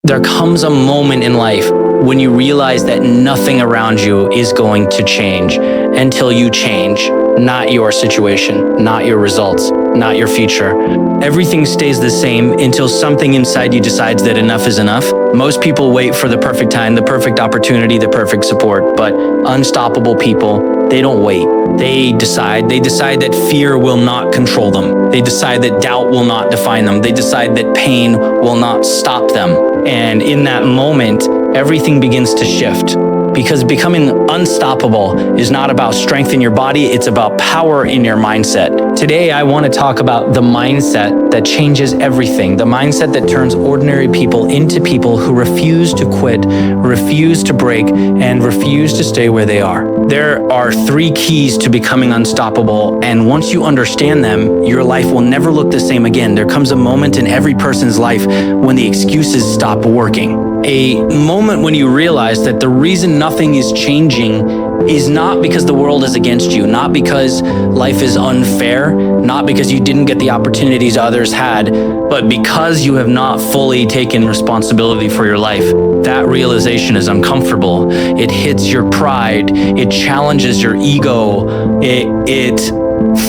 There comes a moment in life when you realize that nothing around you is going to change until you change. Not your situation, not your results, not your future. Everything stays the same until something inside you decides that enough is enough. Most people wait for the perfect time, the perfect opportunity, the perfect support, but unstoppable people, they don't wait. They decide that fear will not control them. They decide that doubt will not define them. They decide that pain will not stop them. And in that moment, everything begins to shift. Because becoming unstoppable is not about strength in your body, it's about power in your mindset. Today, I want to talk about the mindset that changes everything, the mindset that turns ordinary people into people who refuse to quit, refuse to break, and refuse to stay where they are. There are 3 keys to becoming unstoppable, and once you understand them, your life will never look the same again. There comes a moment in every person's life when the excuses stop working. A moment when you realize that the reason nothing is changing is not because the world is against you, not because life is unfair, not because you didn't get the opportunities others had, but because you have not fully taken responsibility for your life. That realization is uncomfortable. It hits your pride. It challenges your ego. It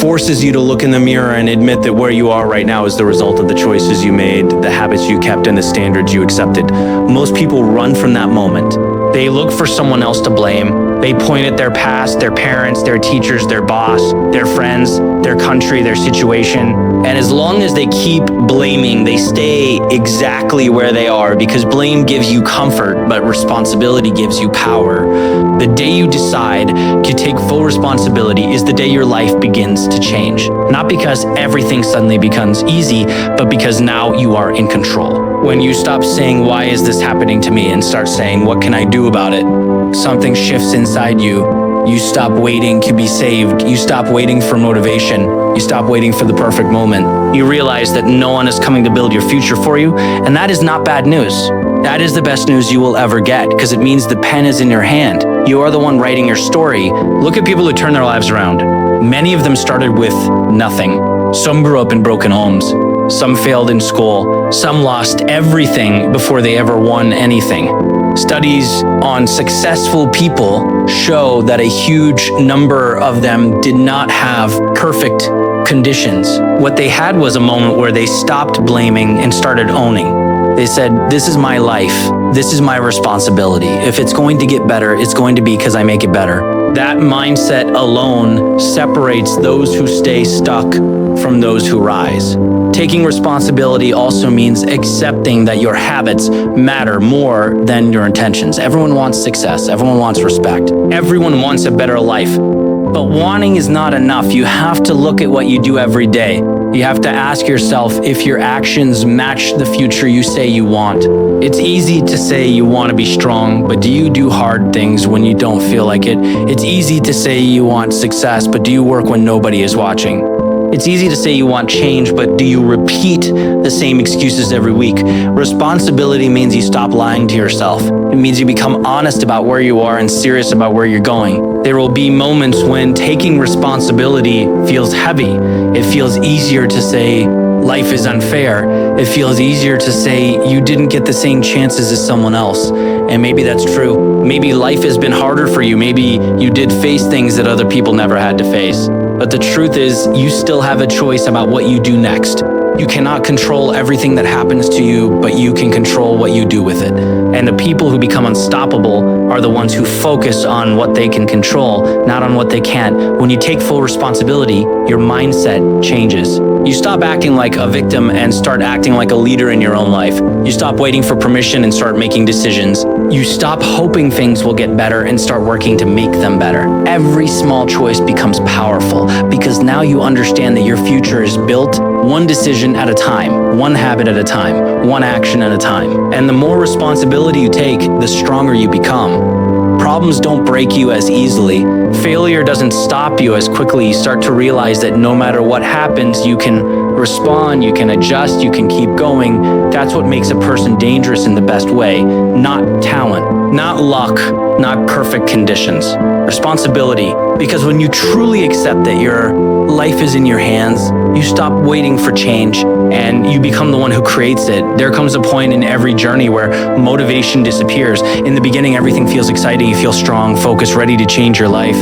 forces you to look in the mirror and admit that where you are right now is the result of the choices you made, the habits you kept, and the standards you accepted. Most people run from that moment. They look for someone else to blame. They point at their past, their parents, their teachers, their boss, their friends, their country, their situation. And as long as they keep blaming, they stay exactly where they are because blame gives you comfort, but responsibility gives you power. The day you decide to take full responsibility is the day your life begins to change. Not because everything suddenly becomes easy, but because now you are in control. When you stop saying, "Why is this happening to me?" and start saying, "What can I do about it?" something shifts inside you. You stop waiting to be saved. You stop waiting for motivation. You stop waiting for the perfect moment. You realize that no one is coming to build your future for you, and that is not bad news. That is the best news you will ever get, because it means the pen is in your hand. You are the one writing your story. Look at people who turn their lives around. Many of them started with nothing. Some grew up in broken homes. Some failed in school. Some lost everything before they ever won anything. Studies on successful people show that a huge number of them did not have perfect conditions. What they had was a moment where they stopped blaming and started owning. They said, "This is my life. This is my responsibility. If it's going to get better, it's going to be because I make it better." That mindset alone separates those who stay stuck from those who rise. Taking responsibility also means accepting that your habits matter more than your intentions. Everyone wants success. Everyone wants respect. Everyone wants a better life. But wanting is not enough. You have to look at what you do every day. You have to ask yourself if your actions match the future you say you want. It's easy to say you want to be strong, but do you do hard things when you don't feel like it? It's easy to say you want success, but do you work when nobody is watching? It's easy to say you want change, but do you repeat the same excuses every week? Responsibility means you stop lying to yourself. It means you become honest about where you are and serious about where you're going. There will be moments when taking responsibility feels heavy. It feels easier to say life is unfair. It feels easier to say you didn't get the same chances as someone else. And maybe that's true. Maybe life has been harder for you. Maybe you did face things that other people never had to face. But the truth is, you still have a choice about what you do next. You cannot control everything that happens to you, but you can control what you do with it. And the people who become unstoppable are the ones who focus on what they can control, not on what they can't. When you take full responsibility, your mindset changes. You stop acting like a victim and start acting like a leader in your own life. You stop waiting for permission and start making decisions. You stop hoping things will get better and start working to make them better. Every small choice becomes powerful because now you understand that your future is built one decision at a time, one habit at a time, one action at a time. And the more responsibility you take, the stronger you become. Problems don't break you as easily. Failure doesn't stop you as quickly. You start to realize that no matter what happens, you can respond, you can adjust, you can keep going. That's what makes a person dangerous in the best way. Not talent, not luck, not perfect conditions. Responsibility. Because when you truly accept that you're life is in your hands. You stop waiting for change and you become the one who creates it. There comes a point in every journey where motivation disappears. In the beginning, everything feels exciting. You feel strong, focused, ready to change your life.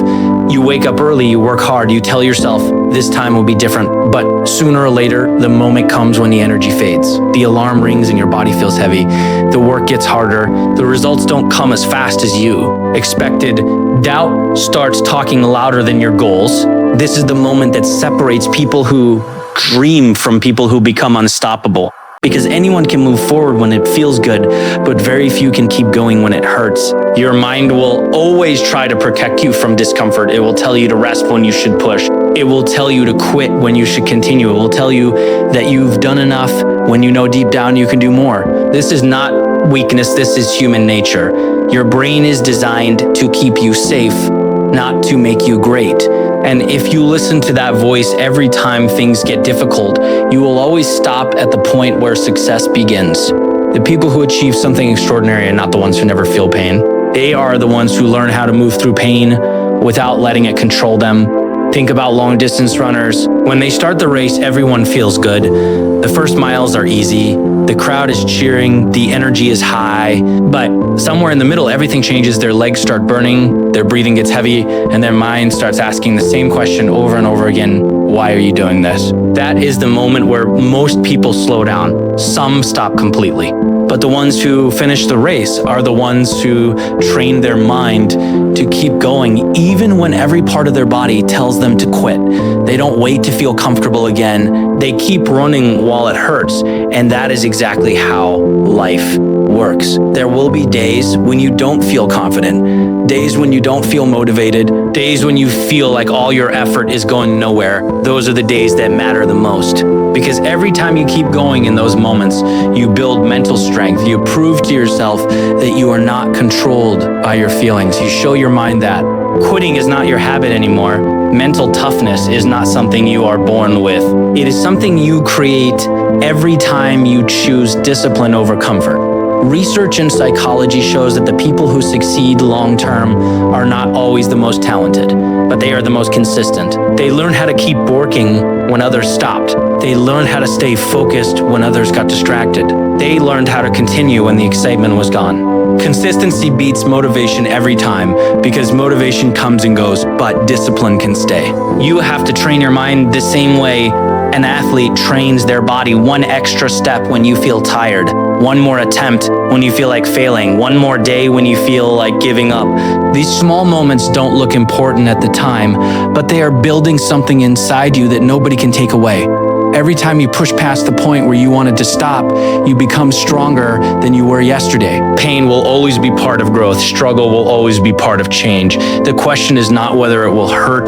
You wake up early, you work hard, you tell yourself this time will be different. But sooner or later, the moment comes when the energy fades. The alarm rings and your body feels heavy. The work gets harder. The results don't come as fast as you expected. Doubt starts talking louder than your goals. This is the moment that separates people who dream from people who become unstoppable. Because anyone can move forward when it feels good, but very few can keep going when it hurts. Your mind will always try to protect you from discomfort. It will tell you to rest when you should push. It will tell you to quit when you should continue. It will tell you that you've done enough when you know deep down you can do more. This is not weakness, this is human nature. Your brain is designed to keep you safe, not to make you great. And if you listen to that voice every time things get difficult, you will always stop at the point where success begins. The people who achieve something extraordinary are not the ones who never feel pain. They are the ones who learn how to move through pain without letting it control them. Think about long distance runners. When they start the race, everyone feels good. The first miles are easy. The crowd is cheering, the energy is high, but somewhere in the middle, everything changes. Their legs start burning, their breathing gets heavy, and their mind starts asking the same question over and over again. Why are you doing this? That is the moment where most people slow down. Some stop completely. But the ones who finish the race are the ones who train their mind to keep going, even when every part of their body tells them to quit. They don't wait to feel comfortable again. They keep running while it hurts. And that is exactly how life works. There will be days when you don't feel confident, days when you don't feel motivated, days when you feel like all your effort is going nowhere. Those are the days that matter the most. Because every time you keep going in those moments, you build mental strength. You prove to yourself that you are not controlled by your feelings. You show your mind that quitting is not your habit anymore. Mental toughness is not something you are born with. It is something you create every time you choose discipline over comfort. Research in psychology shows that the people who succeed long-term are not always the most talented, but they are the most consistent. They learn how to keep working when others stopped. They learned how to stay focused when others got distracted. They learned how to continue when the excitement was gone. Consistency beats motivation every time because motivation comes and goes, but discipline can stay. You have to train your mind the same way an athlete trains their body. One extra step when you feel tired, one more attempt when you feel like failing, one more day when you feel like giving up. These small moments don't look important at the time, but they are building something inside you that nobody can take away. Every time you push past the point where you wanted to stop, you become stronger than you were yesterday. Pain will always be part of growth. Struggle will always be part of change. The question is not whether it will hurt.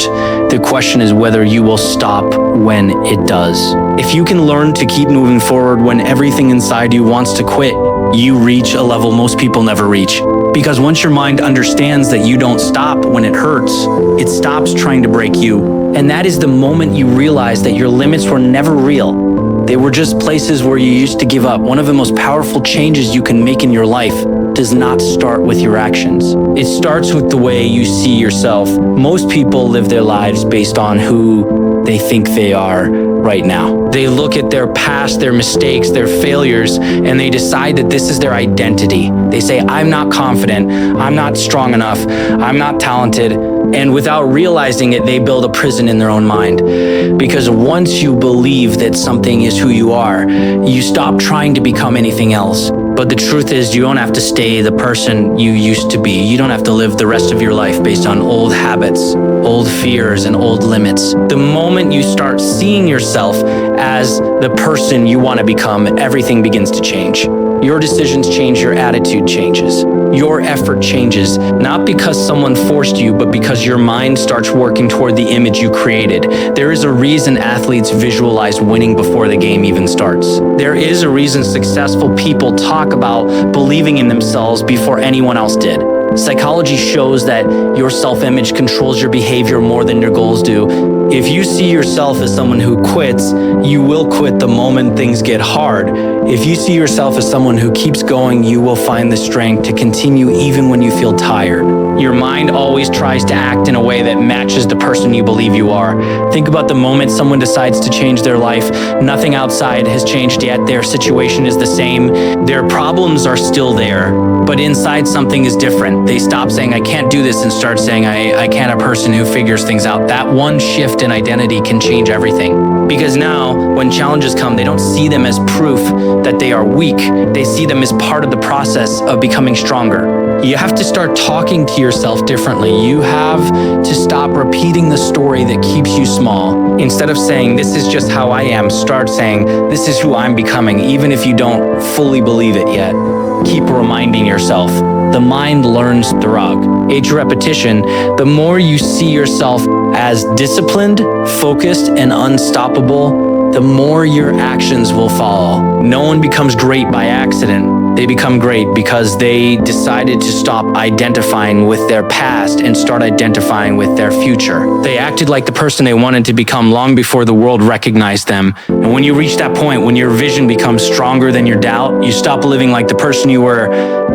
The question is whether you will stop when it does. If you can learn to keep moving forward when everything inside you wants to quit, you reach a level most people never reach. Because once your mind understands that you don't stop when it hurts, it stops trying to break you. And that is the moment you realize that your limits were never real. They were just places where you used to give up. One of the most powerful changes you can make in your life does not start with your actions. It starts with the way you see yourself. Most people live their lives based on who they think they are right now. They look at their past, their mistakes, their failures, and they decide that this is their identity. They say, I'm not confident, I'm not strong enough, I'm not talented. And without realizing it, they build a prison in their own mind. Because once you believe that something is who you are, you stop trying to become anything else. But the truth is, you don't have to stay the person you used to be. You don't have to live the rest of your life based on old habits, old fears, and old limits. The moment you start seeing yourself as the person you want to become, everything begins to change. Your decisions change, your attitude changes. Your effort changes, not because someone forced you, but because your mind starts working toward the image you created. There is a reason athletes visualize winning before the game even starts. There is a reason successful people talk about believing in themselves before anyone else did. Psychology shows that your self-image controls your behavior more than your goals do. If you see yourself as someone who quits, you will quit the moment things get hard. If you see yourself as someone who keeps going, you will find the strength to continue even when you feel tired. Your mind always tries to act in a way that matches the person you believe you are. Think about the moment someone decides to change their life. Nothing outside has changed yet. Their situation is the same. Their problems are still there, but inside something is different. They stop saying, I can't do this, and start saying, I can't, a person who figures things out. That one shift in identity can change everything. Because now, when challenges come, they don't see them as proof that they are weak. They see them as part of the process of becoming stronger. You have to start talking to yourself differently. You have to stop repeating the story that keeps you small. Instead of saying, this is just how I am, start saying, this is who I'm becoming, even if you don't fully believe it yet. Keep reminding yourself. The mind learns through age repetition. The more you see yourself as disciplined, focused, and unstoppable, the more your actions will follow. No one becomes great by accident. They become great because they decided to stop identifying with their past and start identifying with their future. They acted like the person they wanted to become long before the world recognized them. And when you reach that point, when your vision becomes stronger than your doubt, you stop living like the person you were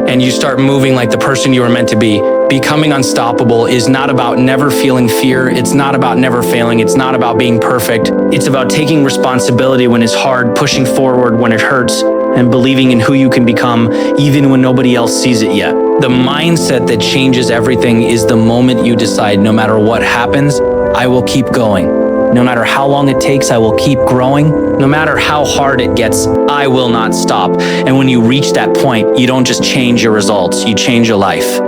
and you start moving like the person you were meant to be. Becoming unstoppable is not about never feeling fear. It's not about never failing. It's not about being perfect. It's about taking responsibility when it's hard, pushing forward when it hurts, and believing in who you can become even when nobody else sees it yet. The mindset that changes everything is the moment you decide, no matter what happens, I will keep going. No matter how long it takes, I will keep growing. No matter how hard it gets, I will not stop. And when you reach that point, you don't just change your results, you change your life.